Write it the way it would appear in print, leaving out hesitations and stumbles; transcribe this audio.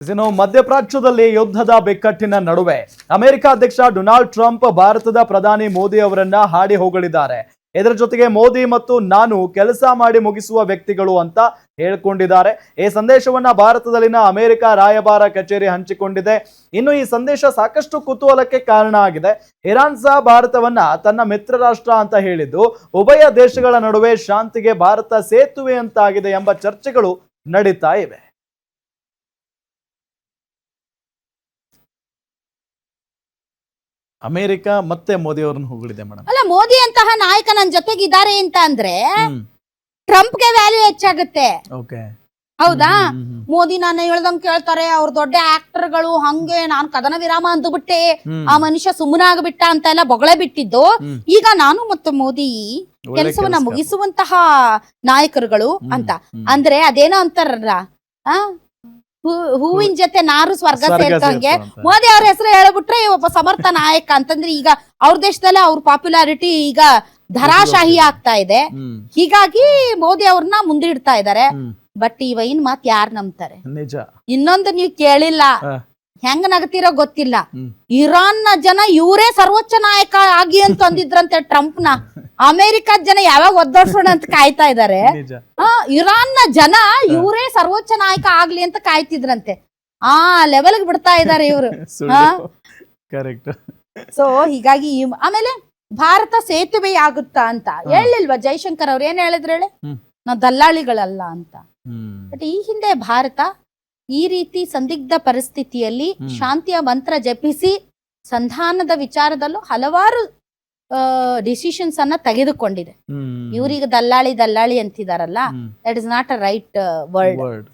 ಇನ್ನು ಮಧ್ಯಪ್ರಾಚ್ಯದಲ್ಲಿ ಯುದ್ಧದ ಬಿಕ್ಕಟ್ಟಿನ ನಡುವೆ ಅಮೆರಿಕ ಅಧ್ಯಕ್ಷ ಡೊನಾಲ್ಡ್ ಟ್ರಂಪ್ ಭಾರತದ ಪ್ರಧಾನಿ ಮೋದಿ ಅವರನ್ನ ಹಾಡಿ ಹೋಗಲಿದ್ದಾರೆ. ಇದರ ಜೊತೆಗೆ ಮೋದಿ ಮತ್ತು ನಾನು ಕೆಲಸ ಮಾಡಿ ಮುಗಿಸುವ ವ್ಯಕ್ತಿಗಳು ಅಂತ ಹೇಳಿಕೊಂಡಿದ್ದಾರೆ. ಈ ಸಂದೇಶವನ್ನ ಭಾರತದಲ್ಲಿನ ಅಮೆರಿಕ ರಾಯಭಾರ ಕಚೇರಿ ಹಂಚಿಕೊಂಡಿದೆ. ಇನ್ನು ಈ ಸಂದೇಶ ಸಾಕಷ್ಟು ಕುತೂಹಲಕ್ಕೆ ಕಾರಣ ಆಗಿದೆ. ಇರಾನ್ ಸಹ ಭಾರತವನ್ನ ತನ್ನ ಮಿತ್ರ ರಾಷ್ಟ್ರ ಅಂತ ಹೇಳಿದ್ದು ಉಭಯ ದೇಶಗಳ ನಡುವೆ ಶಾಂತಿಗೆ ಭಾರತ ಸೇತುವೆ ಅಂತಾಗಿದೆ ಎಂಬ ಚರ್ಚೆಗಳು ನಡೀತಾ ಇವೆ. ಅಮೆರಿಕ ಮತ್ತೆ ಮೋದಿ ಅವರನ್ನು ಹೊಗಳಿದೆ ಮೇಡಮ್. ಅಲ್ಲ, ಮೋದಿ ಅಂತಹ ನಾಯಕ ನನ್ನ ಜೊತೆಗಿದ್ದಾರೆ ಅಂತ ಅಂದ್ರೆ ಟ್ರಂಪ್ಗೆ ವ್ಯಾಲ್ಯೂ ಹೆಚ್ಚಾಗುತ್ತೆ. ಹೌದಾ? ಮೋದಿ ನಾನು ಹೇಳ್ದಂಗ್ ಕೇಳ್ತಾರೆ, ಅವ್ರ ದೊಡ್ಡ ಆಕ್ಟರ್ಗಳು, ಹಂಗೆ ನಾನ್ ಕದನ ವಿರಾಮ ಅಂದ್ಬಿಟ್ಟೆ, ಆ ಮನುಷ್ಯ ಸುಮ್ಮನಾಗ್ಬಿಟ್ಟ ಅಂತ ಎಲ್ಲ ಬೊಗಳೆ ಬಿಟ್ಟಿದ್ದು. ಈಗ ನಾನು ಮತ್ತು ಮೋದಿ ಕೆಲಸವನ್ನ ಮುಗಿಸುವಂತಹ ನಾಯಕರುಗಳು ಅಂತ ಅಂದ್ರೆ ಅದೇನೋ ಅಂತಾರಲ್ಲ, ಹೂವಿನ ಜೊತೆ ನಾರು ಸ್ವರ್ಗ ಸೇರ್ಕಂಗೆ ಮೋದಿ ಅವ್ರ ಹೆಸರು ಹೇಳ್ಬಿಟ್ರೆ ಒಬ್ಬ ಸಮರ್ಥ ನಾಯಕ ಅಂತಂದ್ರೆ ಈಗ ಅವ್ರ ದೇಶದಲ್ಲೇ ಅವ್ರ ಪಾಪ್ಯುಲಾರಿಟಿ ಈಗ ಧರಾಶಾಹಿ ಆಗ್ತಾ ಇದೆ. ಹೀಗಾಗಿ ಮೋದಿ ಅವ್ರನ್ನ ಮುಂದಿಡ್ತಾ ಇದ್ದಾರೆ. ಬಟ್ ಇವೈನ್ ಮಾತ್ ಯಾರ್ ನಂಬ್ತಾರೆ? ಇನ್ನೊಂದು ನೀವು ಕೇಳಿಲ್ಲ, ಹೆಂಗ ನಗತಿರೋ ಗೊತ್ತಿಲ್ಲ, ಇರಾನ್ ನ ಜನ ಇವರೇ ಸರ್ವೋಚ್ಚ ನಾಯಕ ಆಗಿ ಅಂತ ಅಂದಿದ್ರಂತೆ ಟ್ರಂಪ್ ನ. ಅಮೆರಿಕದ ಜನ ಯಾವಾಗ ಒದ್ದೋಡ್ಸೋಣ ಅಂತ ಕಾಯ್ತಾ ಇದಾರೆ. ಇರಾನ್ ನ ಜನ ಇವರೇ ಸರ್ವೋಚ್ಚ ನಾಯಕ ಆಗ್ಲಿ ಅಂತ ಕಾಯ್ತಿದ್ರಂತೆ. ಆ ಲೆವೆಲ್ಗೆ ಬಿಡ್ತಾ ಇದಾರೆ ಇವ್ರು. ಸೊ ಹೀಗಾಗಿ ಆಮೇಲೆ ಭಾರತ ಸೇತುವೆ ಆಗುತ್ತಾ ಅಂತ ಹೇಳಿಲ್ವಾ ಜೈಶಂಕರ್ ಅವ್ರು? ಏನ್ ಹೇಳಿದ್ರು ಹೇಳಿ, ನಾವು ದಲ್ಲಾಳಿಗಳಲ್ಲ ಅಂತ. ಬಟ್ ಈ ಹಿಂದೆ ಭಾರತ ಈ ರೀತಿ ಸಂದಿಗ್ಧ ಪರಿಸ್ಥಿತಿಯಲ್ಲಿ ಶಾಂತಿಯ ಮಂತ್ರ ಜಪಿಸಿ ಸಂಧಾನದ ವಿಚಾರದಲ್ಲೂ ಹಲವಾರು ಡಿಸಿಷನ್ಸ್ ಅನ್ನ ತೆಗೆದುಕೊಂಡಿದೆ. ಇವ್ರಿಗೆ ದಲ್ಲಾಳಿ ಅಂತಿದಾರಲ್ಲ, that is not a right word.